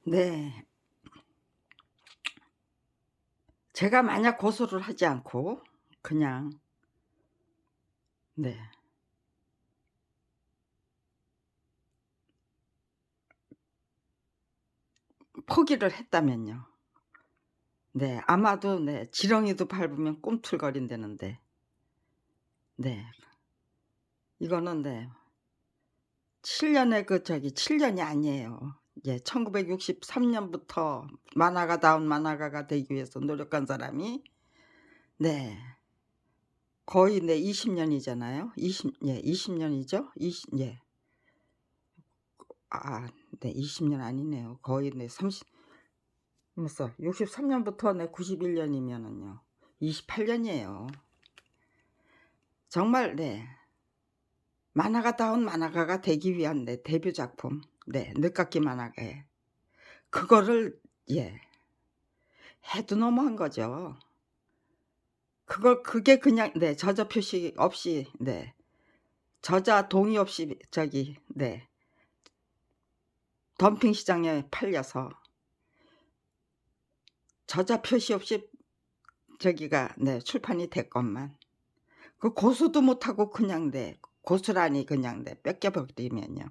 네. 제가 만약 고소를 하지 않고 그냥 네 포기를 했다면요. 네 아마도 네 지렁이도 밟으면 꿈틀거린다는데 네 이거는 네 7 년의 그 저기 7 년이 아니에요. 예 1963 년부터 만화가다운 만화가가 되기 위해서 노력한 사람이 네 거의 네 20 년이잖아요. 20 년이죠. 20 예. 네 20년 아니네요. 거의 네 30 벌써 63 년부터 네 91 년이면은요. 28 년이에요. 정말 네 만화가다운 만화가가 되기 위한 네 데뷔 작품 네 늦깎이 만화가에 그거를 예 해도 너무한 거죠. 그게 그냥 네 저자 표시 없이 네 저자 동의 없이 저기 네 덤핑 시장에 팔려서 저자 표시 없이 저기가 네 출판이 됐건만 그 고소도 못하고 그냥 네 고스란히 그냥 네 뺏겨 버리면요.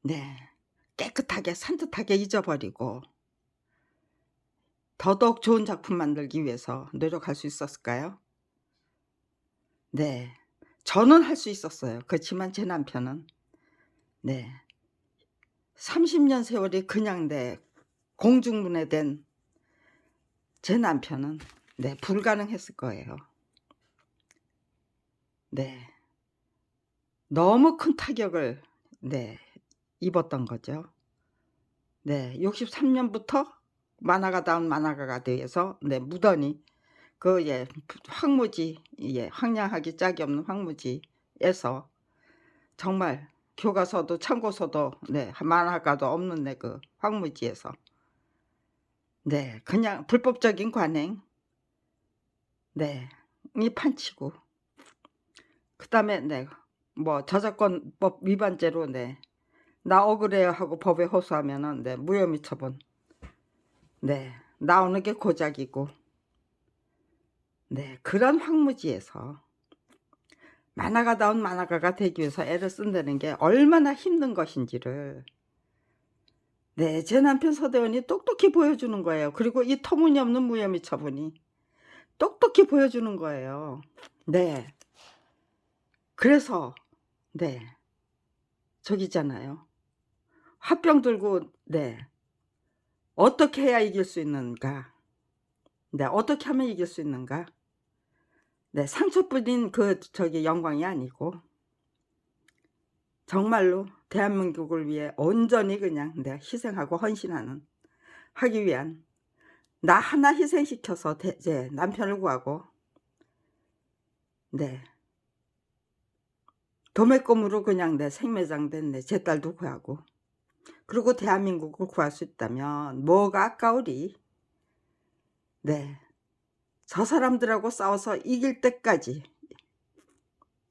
네. 깨끗하게 산뜻하게 잊어버리고 더더욱 좋은 작품 만들기 위해서 노력할 수 있었을까요? 네. 저는 할 수 있었어요. 그렇지만 제 남편은 네 30년 세월이 그냥 네 공중분해된 제 남편은 네 불가능했을 거예요. 네. 너무 큰 타격을 네 입었던 거죠. 네. 63 년부터 만화가다운 만화가가 돼서 네 무던히 그 예 황무지 예 황량하기 짝이 없는 황무지에서 정말 교과서도 참고서도 네 만화가도 없는 네 그 황무지에서 네 그냥 불법적인 관행 네 이 판치고 그다음에 네 뭐 저작권법 위반죄로 네 "나 억울해요." 하고 법에 호소하면은 네 무혐의 처분 네 나오는 게 고작이고 네 그런 황무지에서 만화가다운 만화가가 되기 위해서 애를 쓴다는 게 얼마나 힘든 것인지를 네 제 남편 서대원이 똑똑히 보여주는 거예요. 그리고 이 터무니없는 무혐의 처분이 똑똑히 보여주는 거예요. 네. 그래서 네 저기 있잖아요. 화병 들고 네 '어떻게 해야 이길 수 있는가? 네 어떻게 하면 이길 수 있는가?' 네 상처뿐인 그 저기 영광이 아니고 정말로 대한민국을 위해 온전히 그냥 네 희생하고 헌신하는 하기 위한 나 하나 희생시켜서 제 남편을 구하고 네 도매금으로 그냥 내 생매장된 내 제 딸도 구하고 그리고 대한민국을 구할 수 있다면 뭐가 아까우리. 네. 저 사람들하고 싸워서 이길 때까지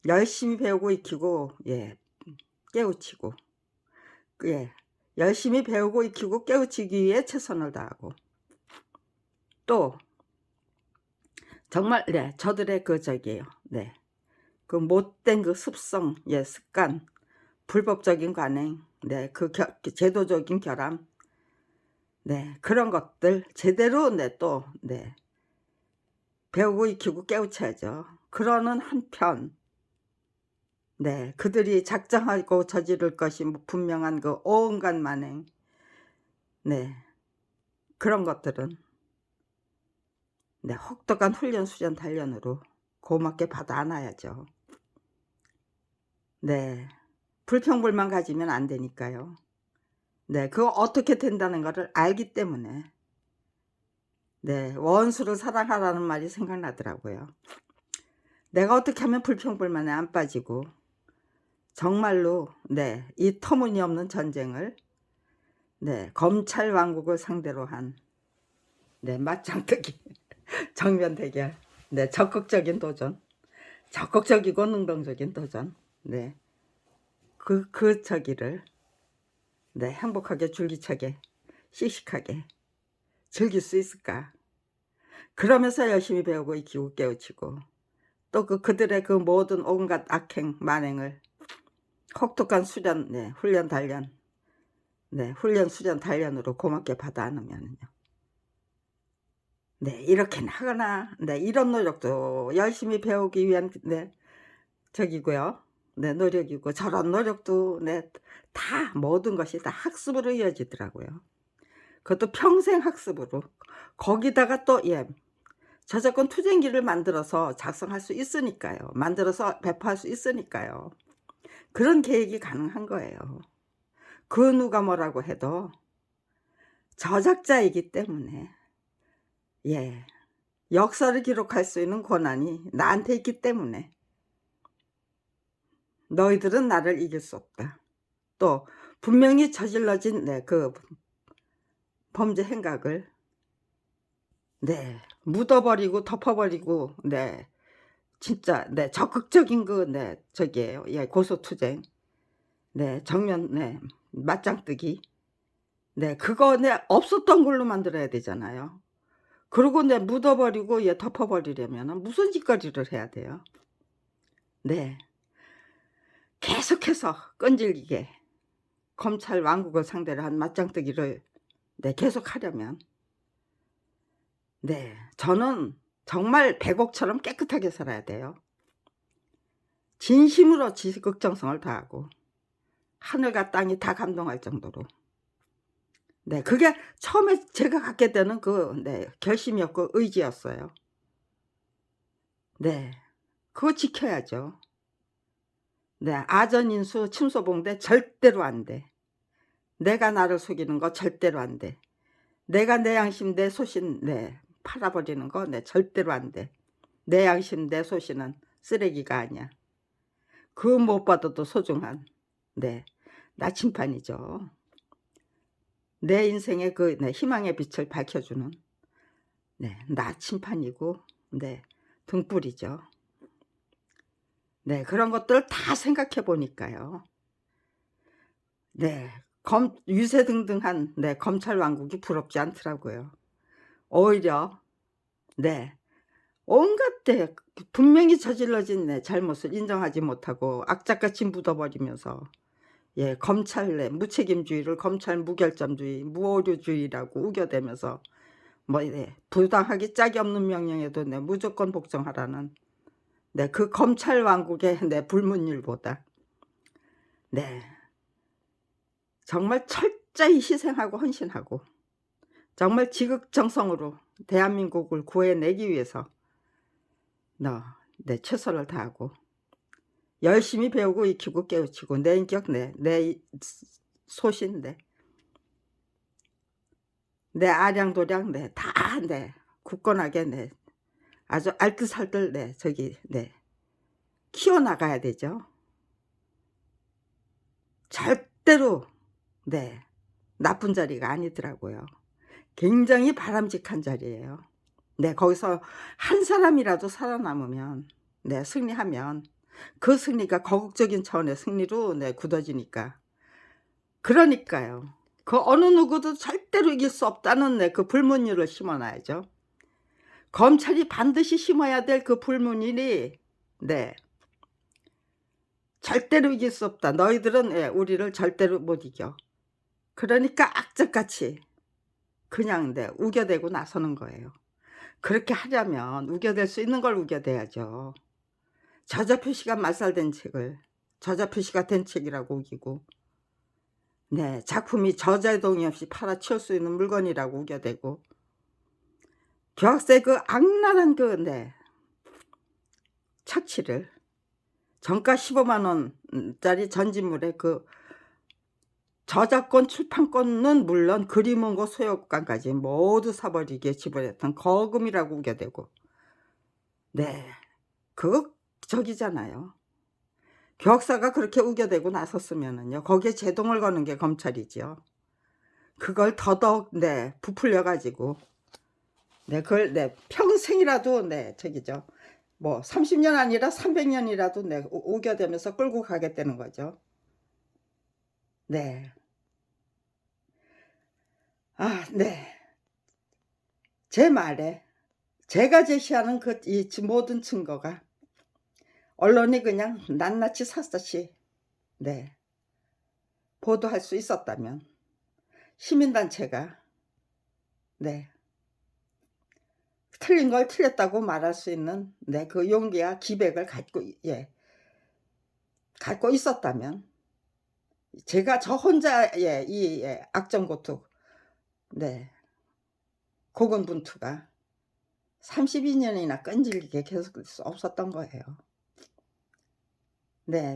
열심히 배우고 익히고 예 깨우치고 예 열심히 배우고 익히고 깨우치기 위해 최선을 다하고 또 정말 네 저들의 그 저기예요. 네. 그 못된 그 습성 예 습관 불법적인 관행 네 그 제도적인 결함 네 그런 것들 제대로 네 또 네 배우고 익히고 깨우쳐야죠. 그러는 한편 네 그들이 작정하고 저지를 것이 뭐 분명한 그 온갖 만행 네 그런 것들은 네 혹독한 훈련, 수련, 단련으로 고맙게 받아 안아야죠. 네. 불평불만 가지면 안 되니까요. 네. 그거 어떻게 된다는 거를 알기 때문에 네 원수를 사랑하라는 말이 생각나더라고요. 내가 어떻게 하면 불평불만에 안 빠지고 정말로 네 이 터무니없는 전쟁을 네 검찰 왕국을 상대로 한 네 맞짱뜨기 정면 대결 네 적극적인 도전 적극적이고 능동적인 도전 네 저기를 네, 행복하게 줄기차게 씩씩하게 즐길 수 있을까? 그러면서 열심히 배우고 익히고 깨우치고 또 그들의 그 모든 온갖 악행 만행을 혹독한 수련, 네, 훈련 단련, 네, 훈련 수련 단련으로 고맙게 받아 안으면요. 네, 이렇게 나거나, 네, 이런 노력도 열심히 배우기 위한, 네, 저기고요. 네, 노력이고 저런 노력도, 네, 다 모든 것이 다 학습으로 이어지더라고요. 그것도 평생 학습으로. 거기다가 또, 예, 저작권 투쟁기를 만들어서 작성할 수 있으니까요. 만들어서 배포할 수 있으니까요. 그런 계획이 가능한 거예요. 그 누가 뭐라고 해도 저작자이기 때문에, 예, 역사를 기록할 수 있는 권한이 나한테 있기 때문에 너희들은 나를 이길 수 없다. 또 분명히 저질러진 그 범죄 행각을, 네, 묻어버리고 덮어버리고, 네, 진짜, 네, 적극적인 저기에요. 예, 고소투쟁, 네, 정면, 네, 맞짱뜨기, 네, 그거 없었던 걸로 만들어야 되잖아요. 그리고 묻어버리고, 예, 덮어버리려면 무슨 짓거리를 해야 돼요? 네, 계속해서 끈질기게 검찰 왕국을 상대로 한 맞짱뜨기를, 네, 계속하려면, 네, 저는 정말 백옥처럼 깨끗하게 살아야 돼요. 진심으로 지극정성을 다하고 하늘과 땅이 다 감동할 정도로. 네, 그게 처음에 제가 갖게 되는 네, 결심이었고 의지였어요. 네, 그거 지켜야죠. 네, 아전인수 침소봉대 절대로 안 돼. 내가 나를 속이는 거 절대로 안 돼. 내가 내 양심 내 소신, 네, 팔아버리는 거, 네, 절대로 안 돼. 내 양심 내 소신은 쓰레기가 아니야. 그 무엇보다도 소중한, 네, 나침판이죠. 내 인생의 네, 희망의 빛을 밝혀주는, 네, 나침판이고, 네, 등불이죠. 네, 그런 것들 다 생각해 보니까요. 네, 유세등등한, 네, 검찰 왕국이 부럽지 않더라고요. 오히려, 네, 온갖 분명히 저질러진 잘못을 인정하지 못하고 악착같이 묻어버리면서, 예, 검찰 내 무책임주의를 검찰 무결점주의, 무오류주의라고 우겨대면서 부당하기 짝이 없는 명령에도 무조건 복종하라는, 네, 그 검찰 왕국의 불문율보다, 네, 정말 철저히 희생하고 헌신하고 정말 지극정성으로 대한민국을 구해내기 위해서 네, 최선을 다하고 열심히 배우고 익히고 깨우치고 내 인격, 내 소신, 내 아량도량, 다 굳건하게, 아주 알뜰살뜰, 키워나가야 되죠. 절대로, 나쁜 자리가 아니더라고요. 굉장히 바람직한 자리예요. 네, 거기서 한 사람이라도 살아남으면, 승리하면 그 승리가 거국적인 차원의 승리로 굳어지니까. 그러니까요. 그 어느 누구도 절대로 이길 수 없다는 그 불문율을 심어놔야죠. 검찰이 반드시 심어야 될 그 불문율이, 절대로 이길 수 없다. 너희들은 우리를 절대로 못 이겨. 그러니까 악착같이 그냥 우겨대고 나서는 거예요. 그렇게 하려면 우겨댈 수 있는 걸 우겨대야죠. 저자표시가 말살된 책을 저자표시가 된 책이라고 우기고, 작품이 저자의 동의 없이 팔아치울 수 있는 물건이라고 우겨대고, 교학세 그 악랄한 착취를 정가 15만 원짜리 전집물에 그 저작권 출판권은 물론 그림 원고 소유권까지 모두 사버리게 지불했던 거금이라고 우겨대고, 그거 저기잖아요. 교학사가 그렇게 우겨대고 나섰으면은요, 거기에 제동을 거는 게 검찰이지요. 그걸 더더욱 부풀려 가지고 그걸 평생이라도 저기죠. 뭐 30년 아니라 300년이라도 우겨대면서 끌고 가겠다는 거죠. 네. 네. 제 말에 제가 제시하는 이 모든 증거가 언론이 그냥 낱낱이 샅샅이 네 보도할 수 있었다면 시민단체가 네 틀린 걸 틀렸다고 말할 수 있는 그 용기와 기백을 갖고 있었다면 제가 저 혼자의 이 악정고투 고군분투가 32년이나 끈질기게 계속될 수 없었던 거예요.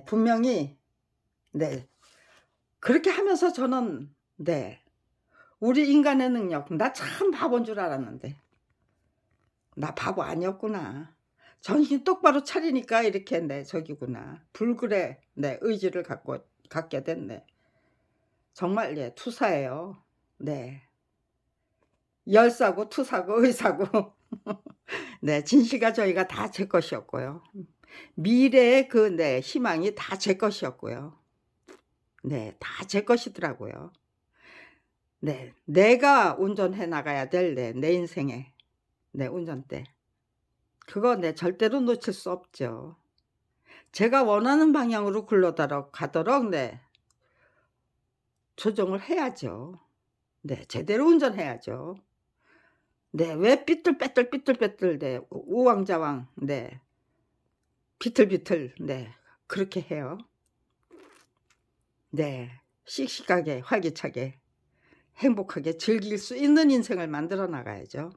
분명히 그렇게 하면서 저는 우리 인간의 능력, 나 참 바본 줄 알았는데 나 바보 아니었구나. 정신 똑바로 차리니까 이렇게 저기구나. 불굴의 의지를 갖게 됐네. 정말 투사예요. 열사고 투사고 의사고 진실과 저희가 다 제 것이었고요. 미래의 희망이 다 제 것이었고요. 다 제 것이더라고요. 내가 운전해 나가야 될 내 인생의 운전대. 그거 절대로 놓칠 수 없죠. 제가 원하는 방향으로 가도록 조정을 해야죠. 제대로 운전해야죠. 왜 삐뚤빼뚤 우왕좌왕 비틀비틀 그렇게 해요. 씩씩하게 활기차게 행복하게 즐길 수 있는 인생을 만들어 나가야죠.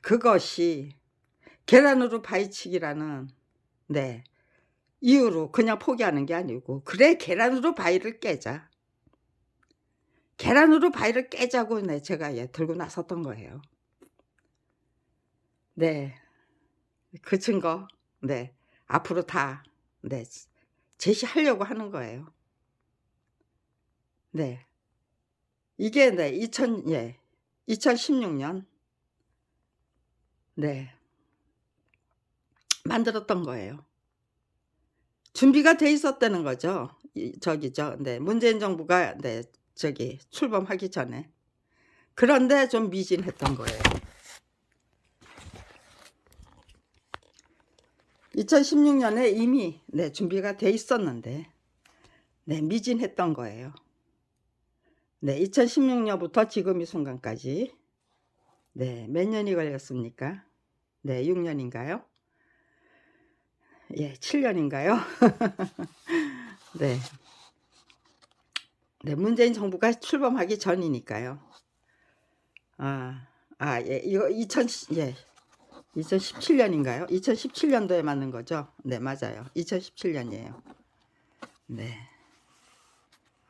그것이 계란으로 바위치기라는 이유로 그냥 포기하는 게 아니고 그래 계란으로 바위를 깨자. 계란으로 바위를 깨자고 제가 들고 나섰던 거예요. 그 증거 앞으로 다 제시하려고 하는 거예요. 이게 2016년 만들었던 거예요. 준비가 돼 있었다는 거죠. 문재인 정부가 출범하기 전에. 그런데 좀 미진했던 거예요. 2016년에 이미 준비가 돼 있었는데 미진했던 거예요. 2016년부터 지금 이 순간까지 몇 년이 걸렸습니까? 6년인가요? 7년인가요? 문재인 정부가 출범하기 전이니까요. 이거 2017년인가요? 2017년도에 맞는 거죠? 맞아요. 2017년이에요.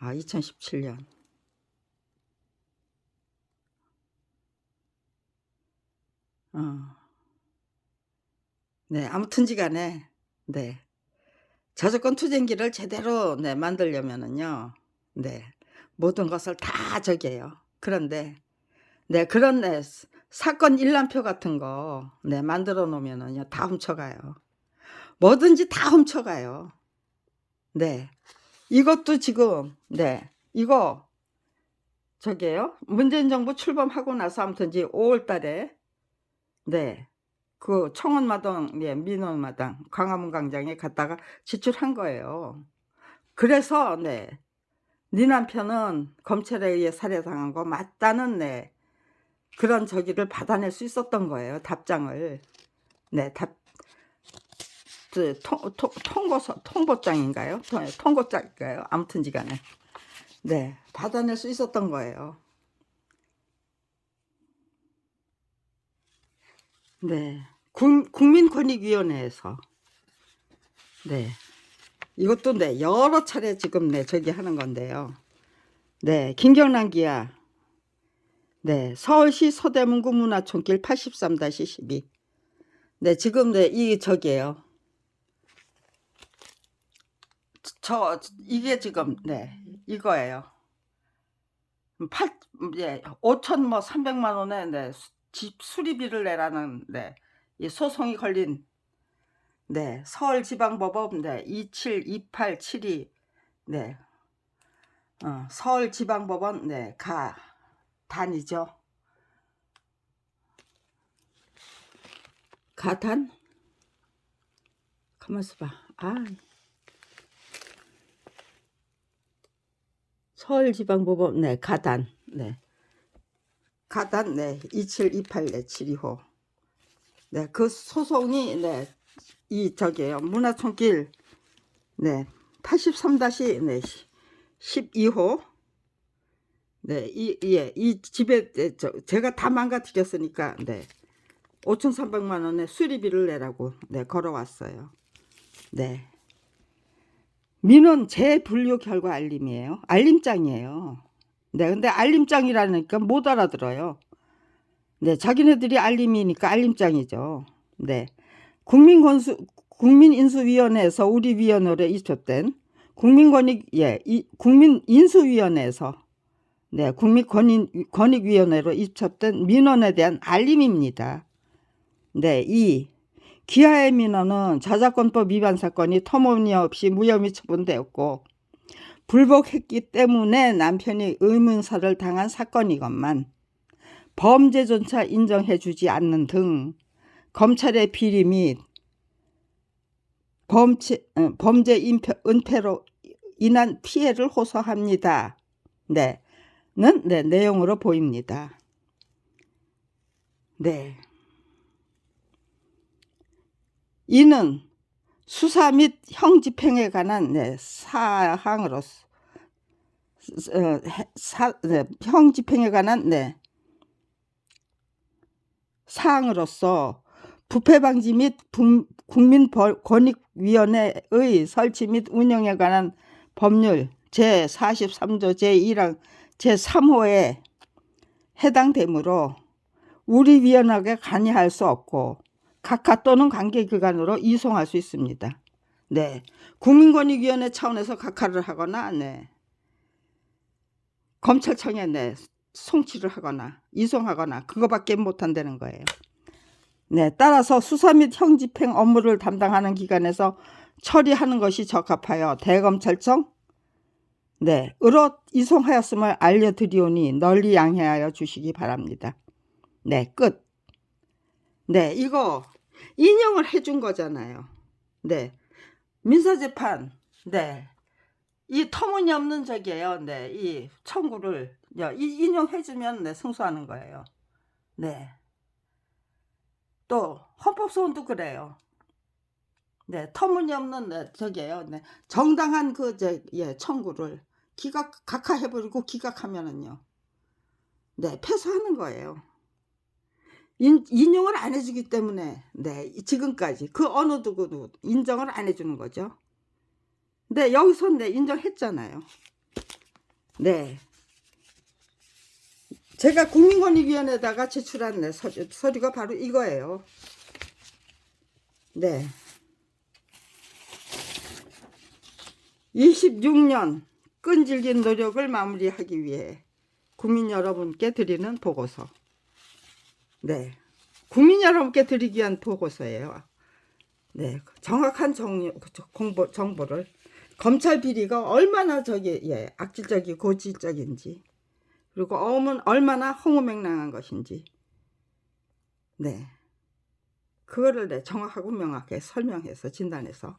2017년. 아무튼지간에 저작권 투쟁기를 제대로 만들려면은요 모든 것을 다 저기해요. 그런데 그런 사건 일람표 같은 거 만들어 놓으면은요 다 훔쳐가요. 뭐든지 다 훔쳐가요. 이것도 지금 이거 저기예요. 문재인 정부 출범하고 나서 아무튼지 5월 달에 그 청원마당 민원마당 광화문 광장에 갔다가 지출한 거예요. 그래서 네 남편은 검찰에 의해 살해당한 거 맞다는 그런 저기를 받아낼 수 있었던 거예요. 답장을 통보장인가요? 통고장인가요? 아무튼지간에 받아낼 수 있었던 거예요. 국민권익위원회에서 이것도 여러 차례 지금 저기 하는 건데요. 김경란 기아 서울시 서대문구 문화촌길 83-12 지금 이 저기예요. 이게 지금 이거예요. 5,300만 원에 집 수리비를 내라는 이 소송이 걸린 서울지방법원 272872 서울지방법원 가단이죠. 가단? 가만있어 봐. 서울지방법원 가단. 가단 2728-725. 그 소송이 이 저기에요. 문화촌길 83-12호. 이 집에 제가 다 망가뜨렸으니까 5,300만 원의 수리비를 내라고 걸어왔어요. 민원 재분류 결과 알림이에요. 알림장이에요. 근데 알림장이라니까 못 알아들어요. 자기네들이 알림이니까 알림장이죠. 국민인수위원회에서 우리 위원회로 입촉된 국민인수위원회에서 국민권익위원회로 입촉된 민원에 대한 알림입니다. 이 기하의 민원은 저작권법 위반 사건이 터무니없이 무혐의 처분되었고 불복했기 때문에 남편이 의문사를 당한 사건이건만 범죄조차 인정해주지 않는 등 검찰의 비리 및 범죄 은폐로 인한 피해를 호소합니다. 는 내용으로 보입니다. 이는 수사 및 형집행에 관한 사항으로서 형집행에 관한 사항으로서 부패방지 및 국민권익위원회의 설치 및 운영에 관한 법률 제43조 제1항 제3호에 해당되므로 우리 위원회가 관여할 수 없고 각하 또는 관계기관으로 이송할 수 있습니다. 국민권익위원회 차원에서 각하를 하거나 검찰청에 송치를 하거나 이송하거나 그거밖에 못한다는 거예요. 따라서 수사 및 형집행 업무를 담당하는 기관에서 처리하는 것이 적합하여 대검찰청 으로 이송하였음을 알려드리오니 널리 양해하여 주시기 바랍니다. 끝. 이거 인용을 해준 거잖아요. 민사재판 이 터무니없는 저기예요. 이 청구를 인용해주면 승소하는 거예요. 또 헌법소원도 그래요. 터무니없는 저기예요. 정당한 청구를 각하해버리고 기각하면은요. 패소하는 거예요. 인용을 안 해주기 때문에 지금까지 그 어느 누구도 인정을 안 해주는 거죠. 여기서 인정했잖아요. 제가 국민권익위원회에다가 제출한 서류가 바로 이거예요. 26년 끈질긴 노력을 마무리하기 위해 국민 여러분께 드리는 보고서. 국민 여러분께 드리기 위한 보고서예요. 정확한 정보를 검찰 비리가 얼마나 악질적이고 고질적인지 그리고 얼마나 허무맹랑한 것인지 그거를 정확하고 명확하게 설명해서 진단해서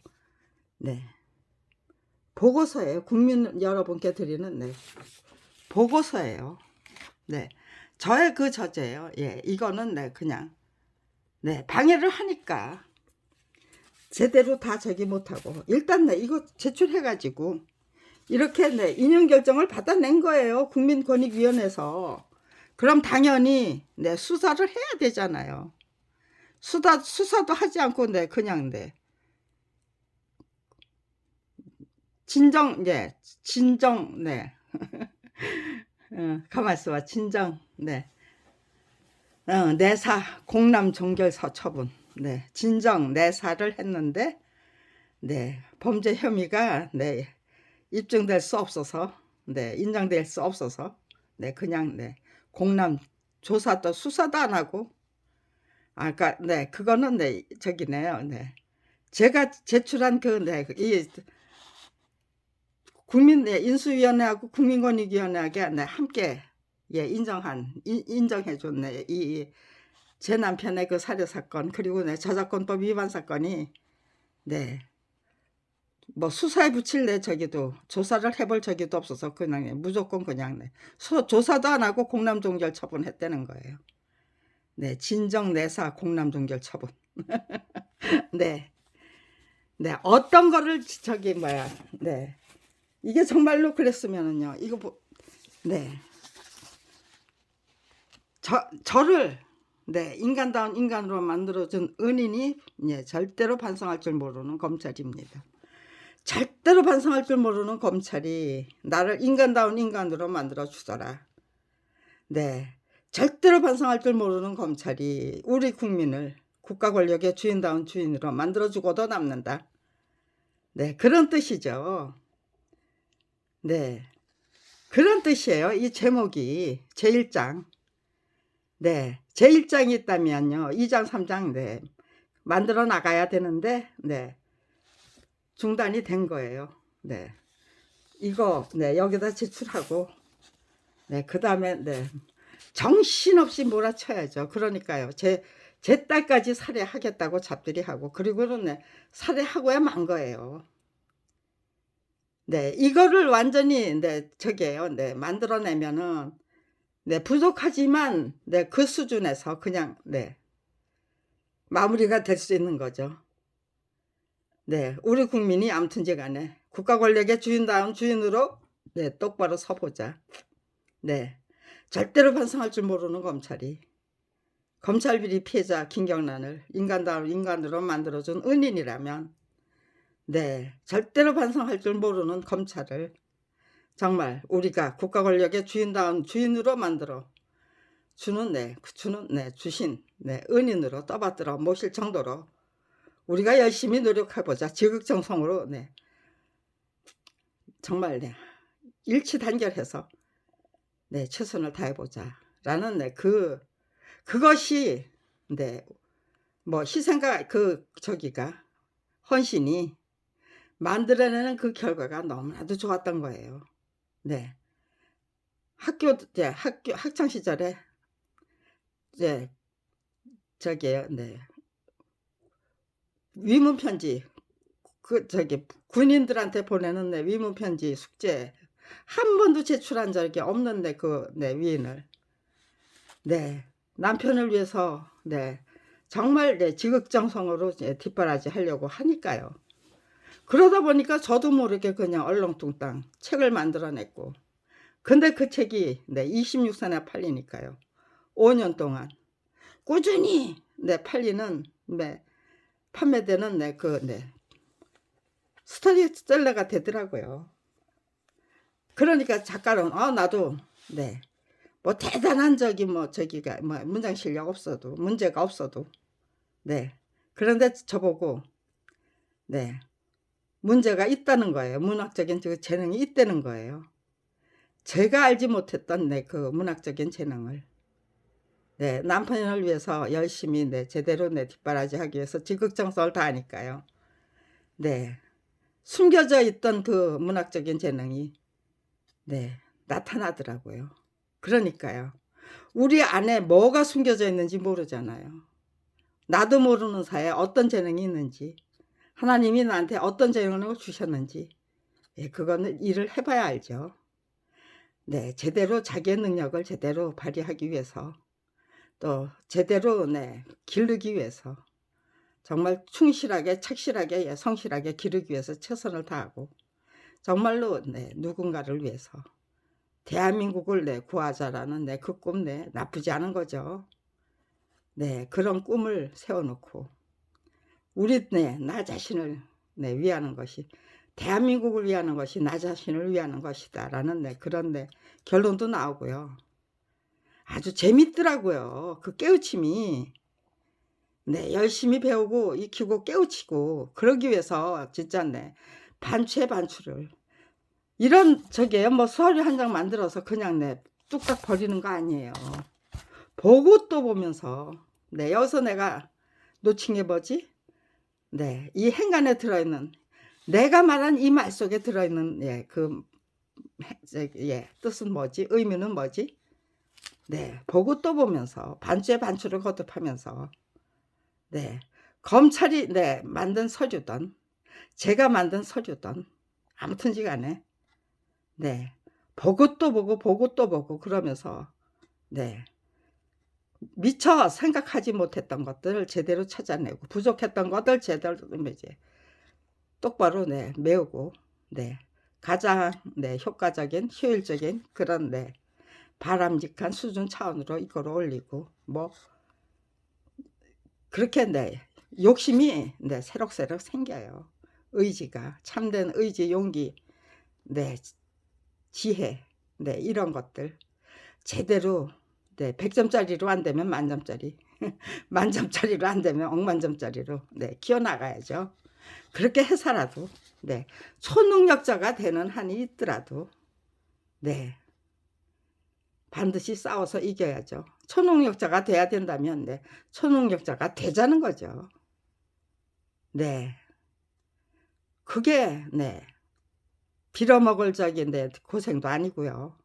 보고서예요. 국민 여러분께 드리는 보고서예요. 저의 그 저제예요. 이거는 그냥 방해를 하니까 제대로 다 저기 못하고 일단 이거 제출해가지고 이렇게 인용 결정을 받아낸 거예요. 국민권익위원회에서. 그럼 당연히 수사를 해야 되잖아요. 수사도 하지 않고 그냥 진정 가만 있어봐. 진정 내사 공람 종결서 처분 진정 내사를 했는데 범죄 혐의가 입증될 수 없어서 인정될 수 없어서 그냥 공람 조사도 수사도 안 하고 그거는 저기네요. 제가 제출한 이 국민 인수위원회하고 국민권익위원회하고 네, 함께 인정해 줬네. 제 남편의 그 살해 사건 그리고 네, 저작권법 위반 사건이 네. 뭐 수사에 붙일 저기도 조사를 해볼 저기도 없어서 그냥 무조건 그냥 조사도 안 하고 공남종결 처분했다는 거예요. 네, 진정내사 공남종결 처분. 네, 네, 어떤 거를 네, 이게 정말로 그랬으면은요, 네, 저를 네, 인간다운 인간으로 만들어준 은인이 절대로 반성할 줄 모르는 검찰입니다. 절대로 반성할 줄 모르는 검찰이 나를 인간다운 인간으로 만들어 주더라. 네, 절대로 반성할 줄 모르는 검찰이 우리 국민을 국가 권력의 주인다운 주인으로 만들어 주고도 남는다. 네, 그런 뜻이죠. 네, 그런 뜻이에요. 이 제목이 제1장. 네, 제1장이 있다면요, 2장, 3장 네, 만들어 나가야 되는데 네, 중단이 된 거예요. 네, 이거 네, 여기다 제출하고 네, 그 다음에 네, 정신없이 몰아쳐야죠. 그러니까요, 제 딸까지 살해하겠다고 잡들이 하고 그리고는 네, 살해하고야 만 거예요. 네, 이거를 완전히 네, 저게요. 네, 만들어내면은 네, 부족하지만 네, 그 수준에서 그냥 네, 마무리가 될 수 있는 거죠. 네, 우리 국민이 아무튼지 간에 국가 권력의 주인다운 주인으로 네, 똑바로 서보자. 네, 절대로 반성할 줄 모르는 검찰이 검찰 비리 피해자 김경란을 인간다운 인간으로 만들어준 은인이라면 네, 절대로 반성할 줄 모르는 검찰을 정말 우리가 국가 권력의 주인다운 주인으로 만들어 주신 은인으로 떠받들어 모실 정도로 우리가 열심히 노력해보자. 지극정성으로 네, 정말 네, 일치단결해서 네, 최선을 다해보자 라는 네, 그것이 네, 뭐 희생과 헌신이 만들어내는 그 결과가 너무나도 좋았던 거예요. 네, 학창 시절에 네, 네, 위문 편지 군인들한테 보내는 네, 위문 편지 숙제 한 번도 제출한 적이 없는 위인을 네, 남편을 위해서 네, 정말 네, 지극정성으로 뒷바라지 하려고 하니까요. 그러다 보니까 저도 모르게 그냥 얼렁뚱땅 책을 만들어냈고 근데 그 책이 네, 26산에 팔리니까요. 5년 동안 꾸준히 네, 판매되는 스토리셀러가 되더라고요. 그러니까 작가는 나도 네, 뭐 대단한 문장 실력 없어도 문제가 없어도 네, 그런데 저보고 네, 문제가 있다는 거예요. 문학적인 재능이 있다는 거예요. 제가 알지 못했던 그 문학적인 재능을 네, 남편을 위해서 열심히 제대로 뒷바라지 하기 위해서 지극정성을 다하니까요. 네, 숨겨져 있던 그 문학적인 재능이 네, 나타나더라고요. 그러니까요. 우리 안에 뭐가 숨겨져 있는지 모르잖아요. 나도 모르는 사이에 어떤 재능이 있는지 하나님이 나한테 어떤 재능을 주셨는지 그거는 일을 해봐야 알죠. 네, 제대로 자기의 능력을 제대로 발휘하기 위해서 또 제대로 기르기 위해서 정말 충실하게 착실하게 성실하게 기르기 위해서 최선을 다하고 정말로 누군가를 위해서 대한민국을 구하자라는 그 꿈 나쁘지 않은 거죠. 네, 그런 꿈을 세워놓고 우리 나 자신을 위하는 것이 대한민국을 위하는 것이 나 자신을 위하는 것이다 라는 그런 결론도 나오고요. 아주 재밌더라고요. 그 깨우침이 열심히 배우고 익히고 깨우치고 그러기 위해서 진짜 반추를 이런 뭐 서류 한 장 만들어서 그냥 뚝딱 버리는 거 아니에요. 보고 또 보면서 여기서 내가 놓친 게 뭐지? 이 행간에 들어있는 내가 말한 이 말 속에 들어있는 뜻은 뭐지? 의미는 뭐지? 네, 보고 또 보면서 반주에 반주를 거듭하면서 네, 검찰이 만든 서류든 제가 만든 서류든 아무튼지 간에 네, 보고 또 보고 보고 또 보고 그러면서 네, 미처 생각하지 못했던 것들을 제대로 찾아내고 부족했던 것들 제대로 이제 똑바로 메우고 가장 효과적인 효율적인 그런 바람직한 수준 차원으로 이끌어 올리고 뭐 그렇게 욕심이 새록새록 생겨요. 의지가 참된 의지, 용기, 지혜, 이런 것들 제대로 100점짜리로 안 되면 만점짜리, 만점짜리로 안 되면 억만점짜리로 키워나가야죠. 그렇게 해서라도 초능력자가 되는 한이 있더라도 반드시 싸워서 이겨야죠. 초능력자가 돼야 된다면 초능력자가 되자는 거죠. 그게 빌어먹을 적인 고생도 아니고요.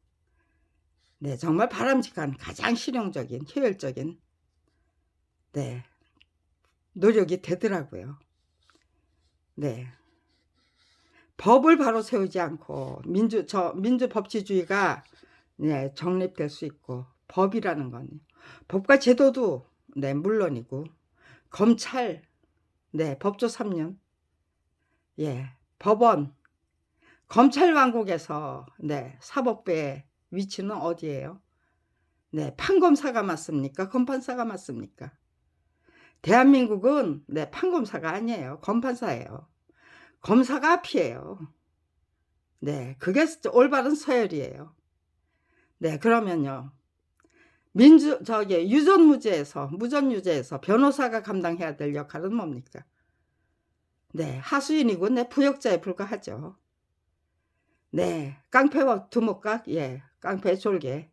정말 바람직한 가장 실용적인 효율적인 노력이 되더라고요. 법을 바로 세우지 않고 민주법치주의가 정립될 수 있고 법이라는 건 법과 제도도 물론이고 검찰 법조 3년 법원 검찰 왕국에서 사법부의 위치는 어디예요? 판검사가 맞습니까? 검판사가 맞습니까? 대한민국은 판검사가 아니에요. 검판사예요. 검사가 앞이에요. 그게 올바른 서열이에요. 그러면요. 무전유죄에서 변호사가 감당해야 될 역할은 뭡니까? 하수인이고 부역자에 불과하죠. 깡패와 두목각, 깡패 졸개.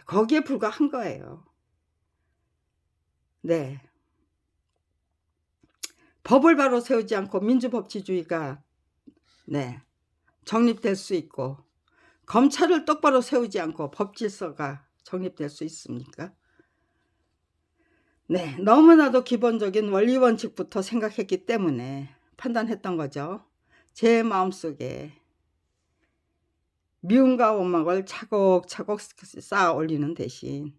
거기에 불과한 거예요. 법을 바로 세우지 않고 민주법치주의가 정립될 수 있고 검찰을 똑바로 세우지 않고 법질서가 정립될 수 있습니까? 너무나도 기본적인 원리 원칙부터 생각했기 때문에 판단했던 거죠. 제 마음속에 미움과 원망을 차곡차곡 쌓아 올리는 대신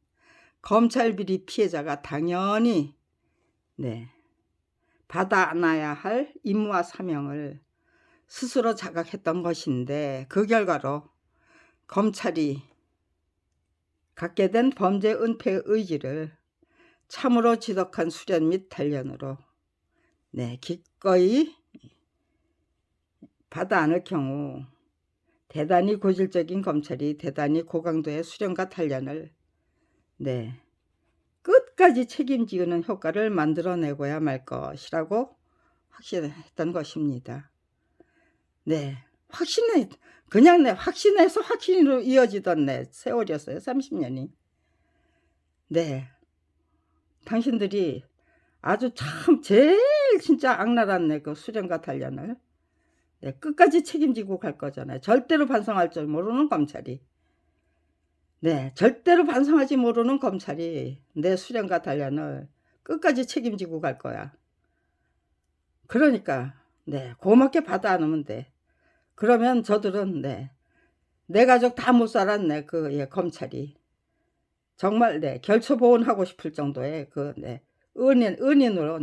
검찰 비리 피해자가 당연히 받아 안아야 할 임무와 사명을 스스로 자각했던 것인데 그 결과로 검찰이 갖게 된 범죄 은폐의 의지를 참으로 지독한 수련 및 단련으로 기꺼이 받아 안을 경우 대단히 고질적인 검찰이 대단히 고강도의 수련과 단련을 끝까지 책임지는 효과를 만들어내고야 말 것이라고 확신했던 것입니다. 확신해서 확신으로 이어지던 세월이었어요. 30년이. 당신들이 아주 참 제일 진짜 악랄한 그 수련과 단련을 끝까지 책임지고 갈 거잖아요. 절대로 반성할 줄 모르는 검찰이. 절대로 반성하지 모르는 검찰이 내 수련과 단련을 끝까지 책임지고 갈 거야. 그러니까 고맙게 받아 안으면 돼. 그러면 저들은 내 가족 다 못 살았네. 검찰이 정말 결초보온하고 싶을 정도의 은인으로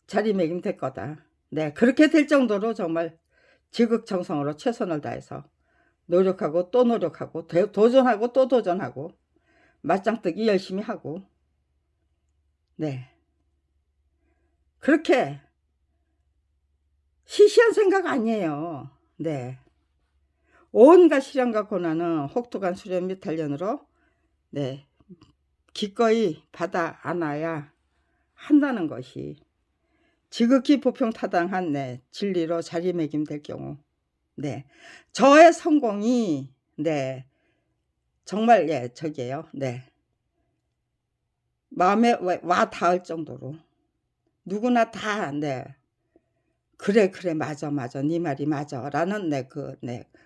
자리매김 될 거다. 그렇게 될 정도로 정말 지극정성으로 최선을 다해서 노력하고 또 노력하고 도전하고 또 도전하고 맞짱뜨기 열심히 하고 그렇게 시시한 생각 아니에요. 온갖 시련과 고난은 혹독한 수련 및 단련으로 기꺼이 받아 안아야 한다는 것이 지극히 보편타당한 진리로 자리매김될 경우 저의 성공이 정말 저기에요. 마음에 와 닿을 정도로 누구나 다 그래, 그래, 맞아, 맞아. 네 말이 맞아. 라는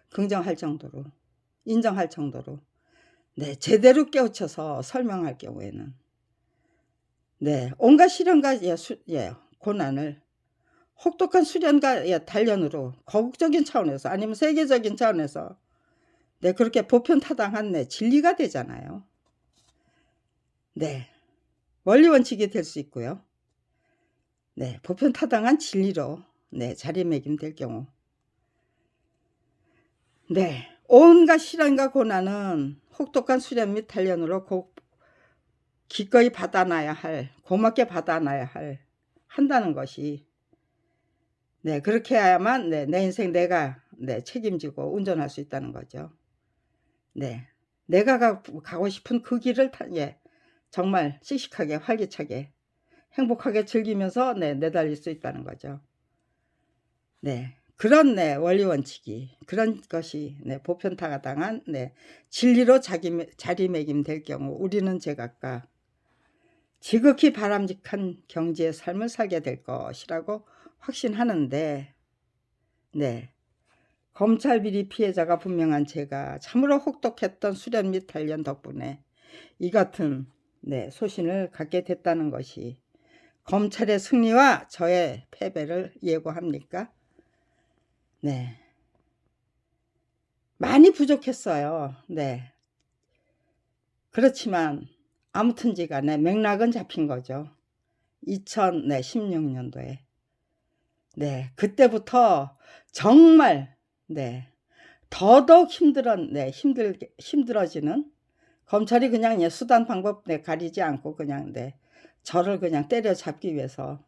긍정할 정도로, 인정할 정도로, 제대로 깨우쳐서 설명할 경우에는, 온갖 시련과 고난을 혹독한 수련과 단련으로 거국적인 차원에서 아니면 세계적인 차원에서 그렇게 보편타당한 진리가 되잖아요. 원리 원칙이 될 수 있고요. 보편타당한 진리로 자리매김될 경우, 온갖 시련과 고난은 혹독한 수련 및 단련으로 기꺼이 받아놔야 할, 고맙게 받아놔야 한다는 것이, 그렇게 해야만 내 인생 내가 책임지고 운전할 수 있다는 거죠. 내가 가고 싶은 그 길을 정말 씩씩하게 활기차게 행복하게 즐기면서 내달릴 수 있다는 거죠. 그런 원리 원칙이, 그런 것이 보편타당한 진리로 자리매김될 경우 우리는 제각각 지극히 바람직한 경지의 삶을 살게 될 것이라고 확신하는데, 검찰 비리 피해자가 분명한 제가 참으로 혹독했던 수련 및 단련 덕분에 이 같은 소신을 갖게 됐다는 것이 검찰의 승리와 저의 패배를 예고합니까? 많이 부족했어요. 그렇지만 아무튼지 간에 맥락은 잡힌 거죠. 2016년도에. 그때부터 정말 더더욱 힘들어지는, 검찰이 그냥 수단 방법 가리지 않고 그냥 저를 그냥 때려잡기 위해서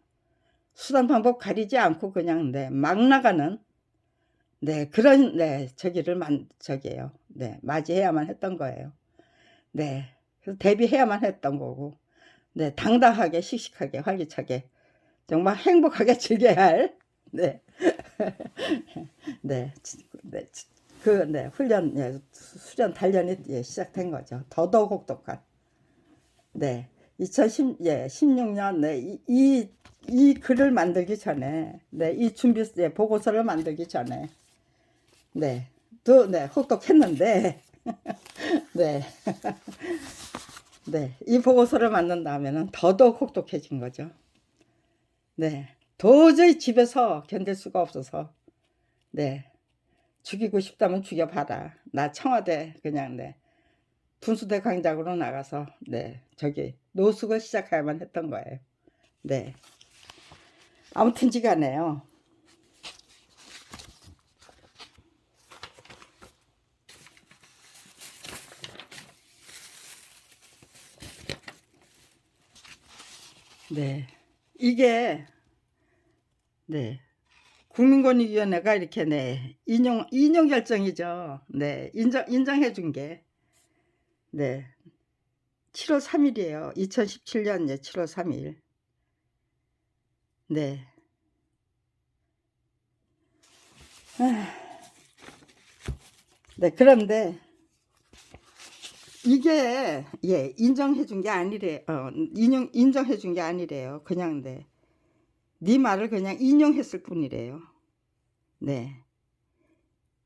수단 방법 가리지 않고 그냥 막 나가는 그런 저기를 맞이해야만 했던 거예요. 그래서 대비해야만 했던 거고, 당당하게 씩씩하게 활기차게 정말 행복하게 즐겨야 할 훈련, 수련 단련이 시작된 거죠. 더더욱 혹독한. 2016년 이 글을 만들기 전에, 이 준비 보고서를 만들기 전에 또 혹독했는데 이 보고서를 만든 다음에는 더더욱 혹독해진 거죠. 도저히 집에서 견딜 수가 없어서 죽이고 싶다면 죽여봐라. 나 청와대 그냥 분수대 광장으로 나가서 저기 노숙을 시작해야만 했던 거예요. 아무튼지간에요. 이게 국민권익위원회가 이렇게 인용 결정이죠. 인정해 준 게 7월 3일이에요. 2017년 7월 3일. 그런데 이게 인정해 준 게 아니래. 인정해 준 게 아니래요. 그냥 네 말을 그냥 인용했을 뿐이래요.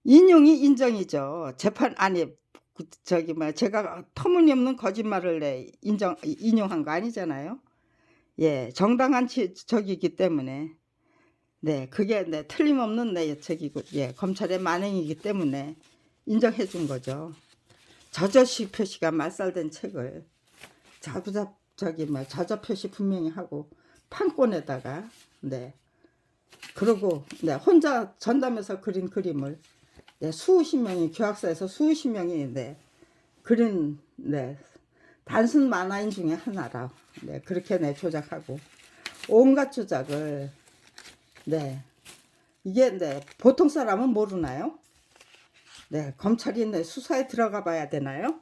인용이 인정이죠. 재판 아니 제가 터무니없는 거짓말을 인용한 거 아니잖아요. 정당한 저기이기 때문에 그게 틀림없는 저기고 검찰의 만행이기 때문에 인정해 준 거죠. 저저시 표시가 말살된 책을 저저 표시 분명히 하고 판권에다가 그러고 혼자 전담해서 그린 그림을 수십 명이, 교학사에서 수십 명이 그린 단순 만화인 중에 하나라. 그렇게 조작하고 온갖 조작을 이게 보통 사람은 모르나요? 검찰이 수사에 들어가 봐야 되나요?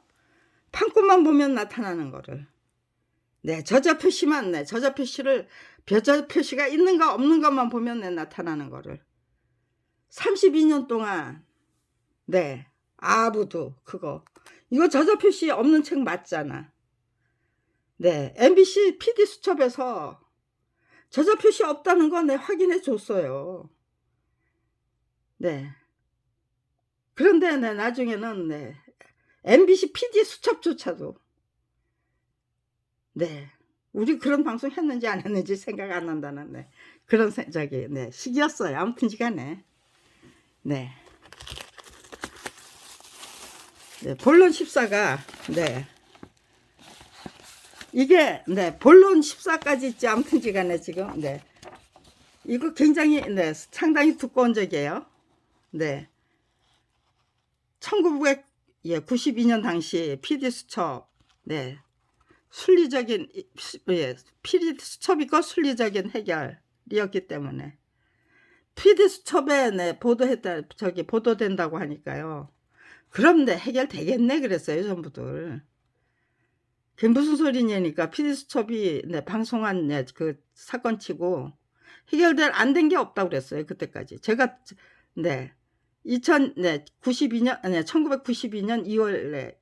판권만 보면 나타나는 거를 저자 표시만 저자 표시가 있는가 없는가만 보면 나타나는 거를 32년 동안 아부도 그거 이거 저자 표시 없는 책 맞잖아. MBC PD 수첩에서 저자 표시 없다는 거 네 확인해 줬어요. 네. 그런데 네 나중에는 네 MBC PD 수첩조차도 네 우리 그런 방송 했는지 안 했는지 생각 안 난다는 네 그런 저기 네 시기였어요. 아무튼지간에 네. 네 본론 14가 네 이게 네 본론 14까지 있지. 아무튼지간에 지금 네 이거 굉장히 네 상당히 두꺼운 적이에요. 네 1992년 당시 PD 수첩 네 순리적인 예, PD 수첩이고 순리적인 해결이었기 때문에 PD 수첩에 네 보도했다 저기 보도된다고 하니까요. 그럼 네 해결되겠네 그랬어요 전부들. 그게 무슨 소리냐니까 PD 수첩이 네 방송한 네 그 사건치고 해결될 안 된 게 없다고 그랬어요 그때까지. 제가 네 92년 아니 1992년 2월 네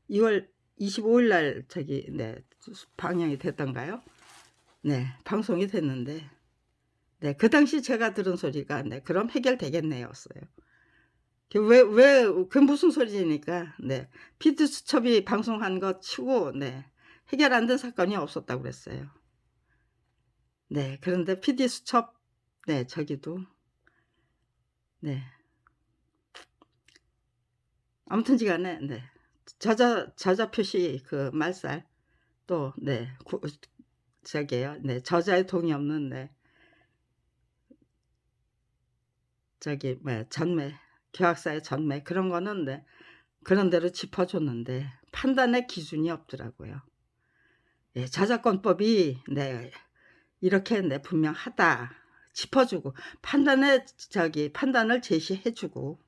2월 25일 날 저기 네 방영이 됐던가요? 네 방송이 됐는데 네 그 당시 제가 들은 소리가 네 그럼 해결되겠네였어요. 왜 그 무슨 소리니까 네 PD 수첩이 방송한 것 치고 네 해결 안 된 사건이 없었다고 그랬어요. 네 그런데 PD 수첩 네 저기도 네 아무튼지간에 네 저자 표시 그 말살 또 네 저기요 네 저자의 동의 없는 네 저기 뭐야 전매 계약서의 전매 그런 거는 네 그런 대로 짚어줬는데 판단의 기준이 없더라고요. 예, 저작권법이 네 이렇게 네 분명하다 짚어주고 판단을 제시해주고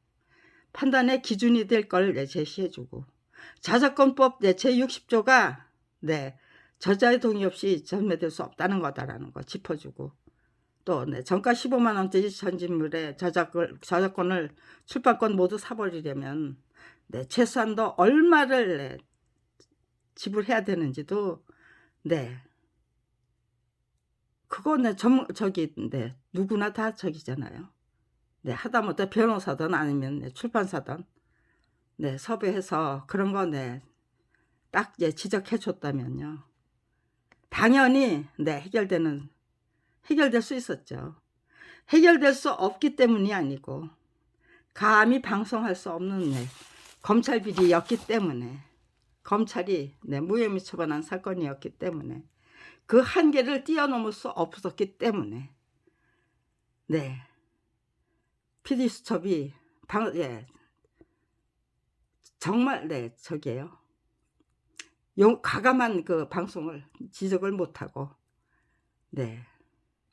판단의 기준이 될 걸 네 제시해주고 저작권법 네 제60조가 네 저자의 동의 없이 전매될 수 없다는 거다라는 거 짚어주고 또 네 정가 15만 원짜리 전집물의 저작권을 출판권 모두 사버리려면 네 최소한도 얼마를 네 지불해야 되는지도 네 그거 네 저기 네 누구나 다 저기잖아요. 네 하다못해 변호사든 아니면 네 출판사든 네 섭외해서 그런 거 네 딱 예 지적해 줬다면요. 당연히 네 해결될 수 있었죠. 해결될 수 없기 때문이 아니고 감히 방송할 수 없는 네 검찰 비리였기 때문에 검찰이 네 무혐의 처분한 사건이었기 때문에 그 한계를 뛰어넘을 수 없었기 때문에 네 PD 수첩이 예 정말 네 저기에요. 과감한 그 방송을 지적을 못하고 네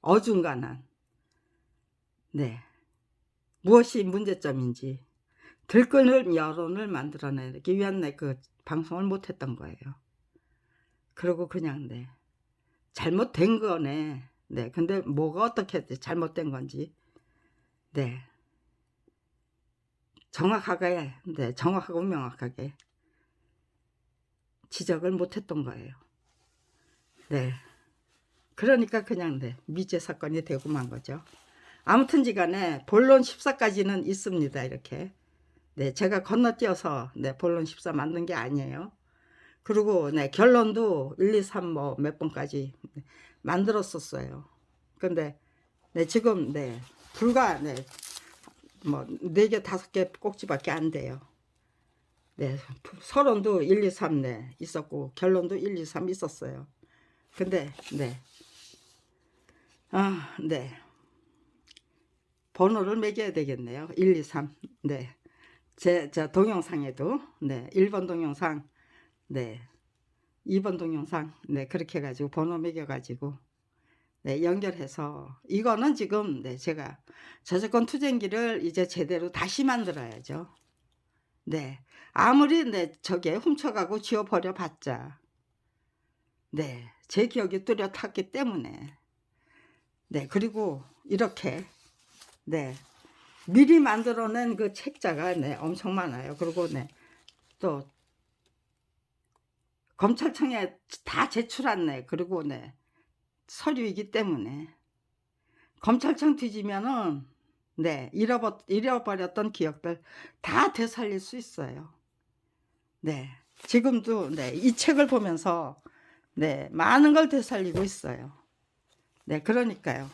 어중간한 네 무엇이 문제점인지 들끓는 여론을 만들어내기 위한 네 그 방송을 못했던 거예요. 그리고 그냥 네 잘못된 거네. 네 근데 뭐가 어떻게 잘못된 건지 네 정확하고 명확하게 지적을 못했던 거예요. 네 그러니까 그냥 네 미제 사건이 되고 만 거죠. 아무튼지간에 본론 14까지는 있습니다. 이렇게 네 제가 건너뛰어서 네 본론 14 만든 게 아니에요. 그리고 네 결론도 1, 2, 3 뭐 몇 번까지 만들었었어요. 근데 네 지금 네 불과 네 뭐 4개 5개 꼭지밖에 안 돼요. 네 서론도 1, 2, 3 네 있었고 결론도 1, 2, 3 있었어요. 근데 네 네 번호를 매겨야 되겠네요. 1, 2, 3 네 저 동영상에도 네 1번 동영상 네 2번 동영상 네 그렇게 해 가지고 번호 매겨 가지고 네 연결해서 이거는 지금 네 제가 저작권 투쟁기를 이제 제대로 다시 만들어야죠. 네 아무리 네 저게 훔쳐가고 지워버려 봤자 네 제 기억이 뚜렷하기 때문에 네 그리고 이렇게 네 미리 만들어낸 그 책자가 네 엄청 많아요. 그리고 네 또 검찰청에 다 제출한 네 그리고 네 서류이기 때문에 검찰청 뒤지면은 네, 잃어버렸던 기억들 다 되살릴 수 있어요. 네, 지금도 네, 이 책을 보면서 네, 많은 걸 되살리고 있어요. 네, 그러니까요.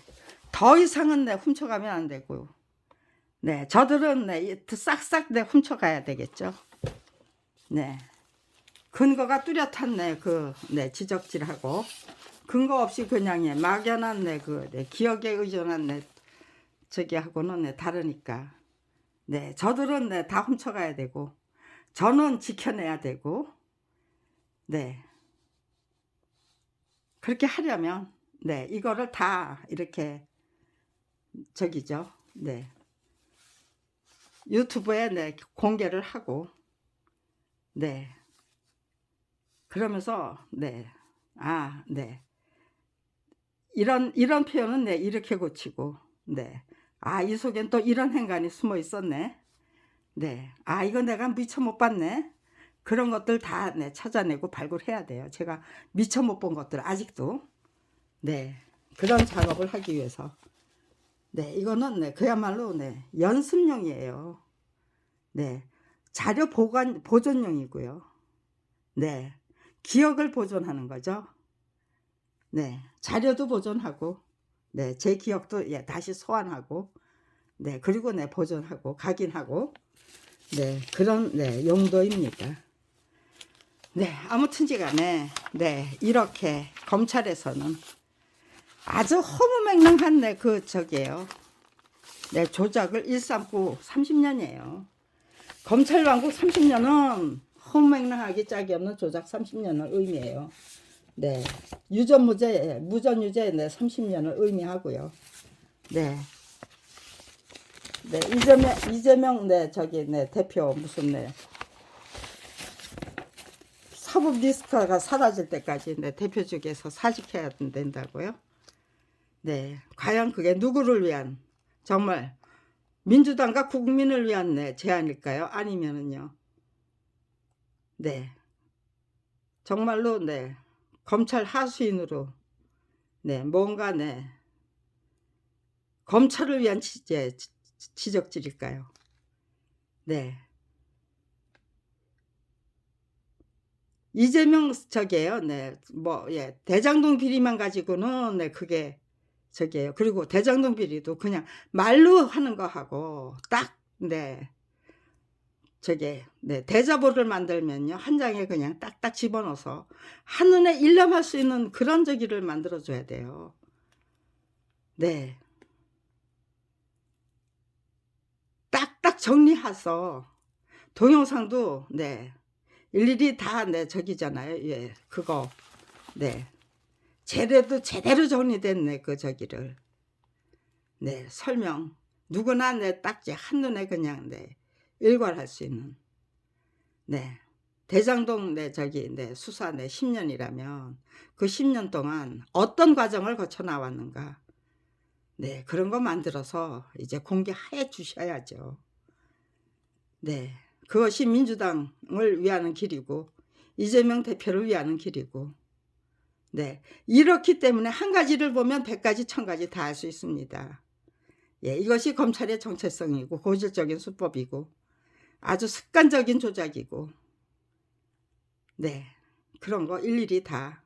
더 이상은 네, 훔쳐가면 안 되고, 네, 저들은 네, 싹싹 네, 훔쳐가야 되겠죠. 네, 근거가 뚜렷한 네, 네, 지적질하고 근거 없이 그냥 예, 막연한 네, 네, 기억에 의존한 네, 저기하고는 네, 다르니까. 네, 저들은 네, 다 훔쳐가야 되고, 저는 지켜내야 되고, 네, 그렇게 하려면 네, 이거를 다 이렇게 저기죠. 네, 유튜브에 네, 공개를 하고, 네, 그러면서 네, 네, 이런 표현은 네, 이렇게 고치고, 네, 이 속엔 또 이런 행간이 숨어 있었네. 네, 이거 내가 미처 못 봤네. 그런 것들 다 네, 찾아내고 발굴해야 돼요. 제가 미처 못 본 것들 아직도 네, 그런 작업을 하기 위해서 네, 이거는 네, 그야말로 네, 연습용이에요. 네, 자료 보존용이고요. 네, 기억을 보존하는 거죠. 네, 자료도 보존하고 네, 제 기억도 예, 다시 소환하고 네, 그리고 네, 보존하고 각인하고 네, 그런 네, 용도입니다. 네, 아무튼지간에 네, 이렇게 검찰에서는 아주 허무맹랑한 네, 저기에요. 네, 조작을 일삼고 30년이에요. 검찰 왕국 30년은 허무맹랑하기 짝이 없는 조작 30년을 의미해요. 네, 유전무죄, 무전유죄 네, 30년을 의미하고요. 네, 네, 이재명 네, 네, 대표 무슨 네, 사법 리스크가 사라질 때까지 네, 대표직에서 사직해야 된다고요. 네, 과연 그게 누구를 위한 정말 민주당과 국민을 위한 네, 제안일까요? 아니면은요, 네, 정말로 네, 검찰 하수인으로 네, 뭔가 네, 검찰을 위한 지적질일까요? 네, 이재명 저기에요. 네, 뭐 예, 대장동 비리만 가지고는 네, 그게 저기에요. 그리고 대장동 비리도 그냥 말로 하는 거하고 딱 네, 저게 네, 대자보를 만들면요 한 장에 그냥 딱딱 집어넣어서 한눈에 일람할 수 있는 그런 저기를 만들어 줘야 돼요. 네, 딱딱 정리해서 동영상도 네, 일일이 다 네, 저기잖아요. 예, 그거 네, 제대로 정리된 네, 그 저기를 네, 설명 누구나 네, 딱 한눈에 그냥 네, 일괄할 수 있는 네. 대장동 네, 네, 수사 네, 10년이라면 그 10년 동안 어떤 과정을 거쳐 나왔는가. 네, 그런 거 만들어서 이제 공개해 주셔야죠. 네. 그것이 민주당을 위하는 길이고 이재명 대표를 위하는 길이고. 네. 이렇기 때문에 한 가지를 보면 100가지 1000가지 다 할 수 있습니다. 예, 이것이 검찰의 정체성이고 고질적인 수법이고 아주 습관적인 조작이고 네, 그런 거 일일이 다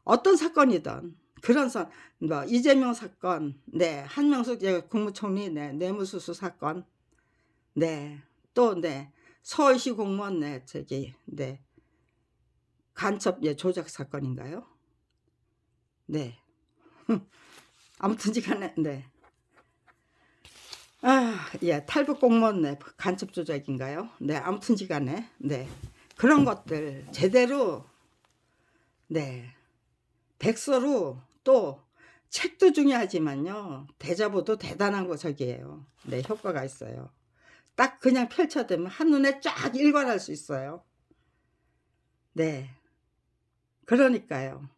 어떤 사건이든 그런 뭐 이재명 사건, 네, 한명숙 국무총리 네, 뇌물수수 사건, 네, 또 네, 서울시 공무원 네, 네, 간첩 조작 사건인가요? 네, 아무튼지간에 네, 예, 탈북 공무원 네, 간첩 조작인가요? 네, 아무튼지간에 네, 그런 것들 제대로 네, 백서로 또 책도 중요하지만요. 대자보도 대단한 거 저기예요. 네, 효과가 있어요. 딱 그냥 펼쳐대면 한눈에 쫙 일관할 수 있어요. 네. 그러니까요.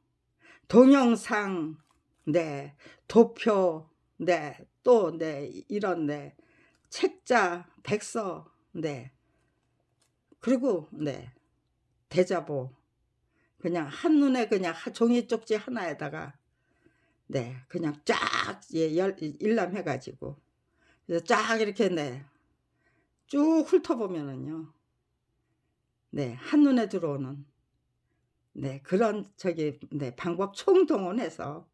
동영상, 네, 도표, 네, 또, 네, 이런, 네, 책자, 백서, 네, 그리고, 네, 대자보. 그냥 한눈에 그냥 종이 쪽지 하나에다가 네, 그냥 쫙 일람해 가지고 그래서 쫙 이렇게 네, 쭉 훑어보면은요. 네, 한눈에 들어오는 네, 그런 네, 방법 총동원해서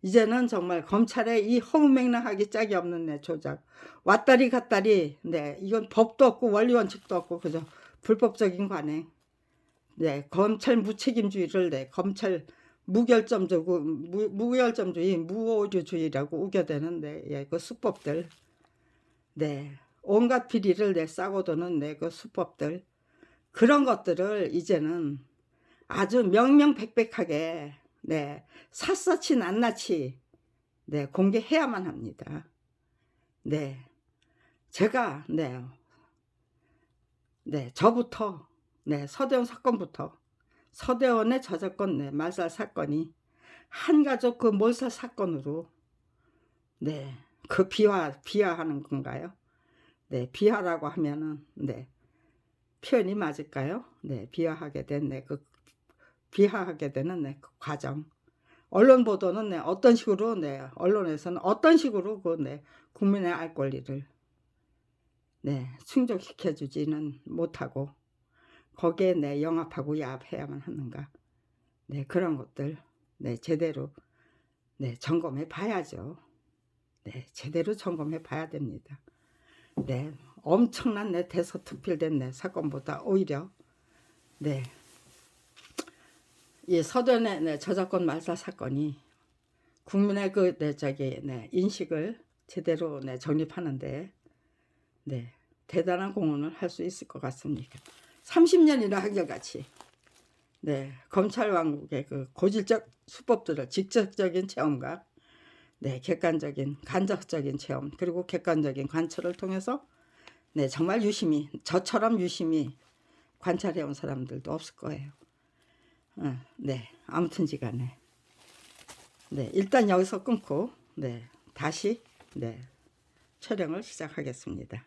이제는 정말 검찰의 이 허무맹랑하기 짝이 없는 네, 조작 왔다리 갔다리 네, 이건 법도 없고 원리 원칙도 없고 그저 불법적인 관행 네, 검찰 무책임주의를 네, 검찰 무결점주의 무오류주의라고 우겨대는데 예, 그 수법들 네, 온갖 비리를 내 싸고 도는 네, 그 수법들 그런 것들을 이제는 아주 명명백백하게 네, 샅샅이 낱낱이 네, 공개해야만 합니다. 네, 제가 네, 저부터 네, 서대원 사건부터 서대원의 저작권 네, 말살 사건이 한가족 그 몰살 사건으로 네, 그 비하하는 건가요? 네, 비하라고 하면은 네, 표현이 맞을까요? 네, 비하하게 된 그 비하하게 되는 그 과정. 언론 보도는 어떤 식으로 언론에서는 어떤 식으로 그 국민의 알 권리를 충족시켜 주지는 못하고 거기에 영합하고 야합해야만 하는가. 그런 것들 제대로 점검해 봐야죠. 제대로 점검해 봐야 됩니다. 엄청난 대서특필된 사건보다 오히려 이 서대원의 저작권 말살 사건이 국민의 그 인식을 제대로 정립하는데 대단한 공헌을 할 수 있을 것 같습니다. 30년이나 한결같이 검찰 왕국의 그 고질적 수법들을 직접적인 체험과 객관적인 간접적인 체험 그리고 객관적인 관찰을 통해서 정말 유심히 저처럼 유심히 관찰해온 사람들도 없을 거예요. 아무튼지간에 일단 여기서 끊고 다시 촬영을 시작하겠습니다.